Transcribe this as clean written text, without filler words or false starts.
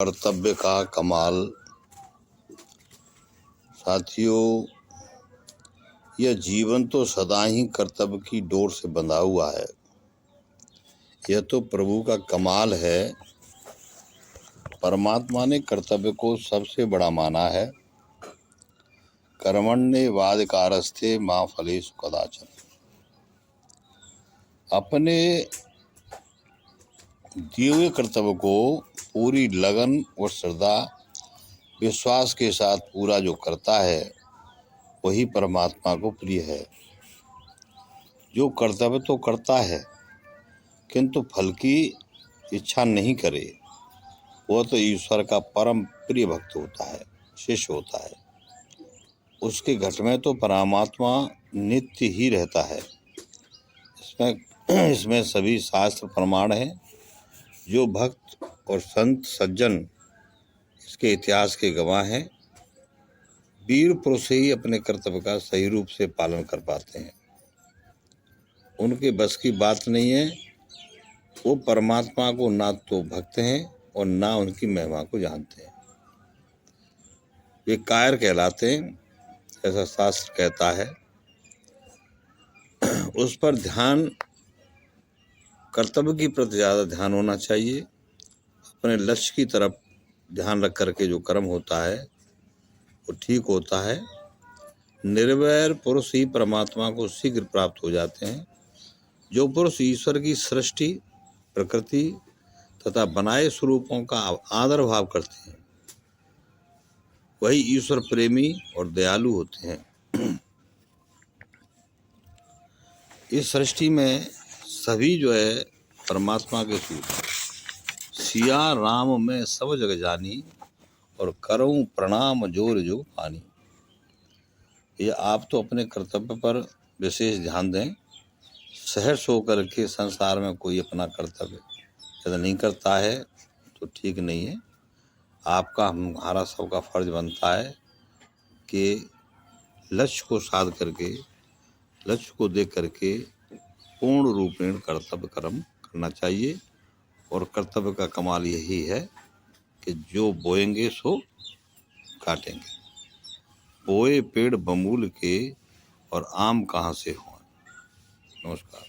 कर्तव्य का कमाल। साथियों, यह जीवन तो सदा ही कर्तव्य की डोर से बंधा हुआ है। यह तो प्रभु का कमाल है। परमात्मा ने कर्तव्य को सबसे बड़ा माना है। कर्मण्येवाधिकारस्ते मा फलेषु कदाचन। अपने दिए हुए कर्तव्य को पूरी लगन और श्रद्धा विश्वास के साथ पूरा जो करता है वही परमात्मा को प्रिय है। जो कर्तव्य तो करता है किंतु फल की इच्छा नहीं करे, वह तो ईश्वर का परम प्रिय भक्त होता है, शिष्य होता है। उसके घट में तो परमात्मा नित्य ही रहता है। इसमें सभी शास्त्र प्रमाण हैं। जो भक्त और संत सज्जन इसके इतिहास के गवाह हैं। वीर पुरुष ही अपने कर्तव्य का सही रूप से पालन कर पाते हैं। उनके बस की बात नहीं है। वो परमात्मा को ना तो भक्त हैं और ना उनकी महिमा को जानते हैं। वे कायर कहलाते हैं, ऐसा शास्त्र कहता है। उस पर ध्यान, कर्तव्य की प्रति ज़्यादा ध्यान होना चाहिए। अपने लक्ष्य की तरफ ध्यान रख करके जो कर्म होता है वो ठीक होता है। निर्वैर पुरुष ही परमात्मा को शीघ्र प्राप्त हो जाते हैं। जो पुरुष ईश्वर की सृष्टि, प्रकृति तथा बनाए स्वरूपों का आदर भाव करते हैं वही ईश्वर प्रेमी और दयालु होते हैं। इस सृष्टि में सभी जो है परमात्मा के स्वरूप। सिया राम में सब जग जानी और करऊं प्रणाम जोर जो पानी। ये आप तो अपने कर्तव्य पर विशेष ध्यान दें। सहर्ष होकर के संसार में कोई अपना कर्तव्य यदि नहीं करता है तो ठीक नहीं है। आपका, हमारा सबका फर्ज बनता है कि लक्ष्य को साध करके, लक्ष्य को देख करके पूर्ण रूपेण कर्तव्य कर्म करना चाहिए। और कर्तव्य का कमाल यही है कि जो बोएंगे सो काटेंगे। बोए पेड़ बमूल के और आम कहाँ से हों। नमस्कार।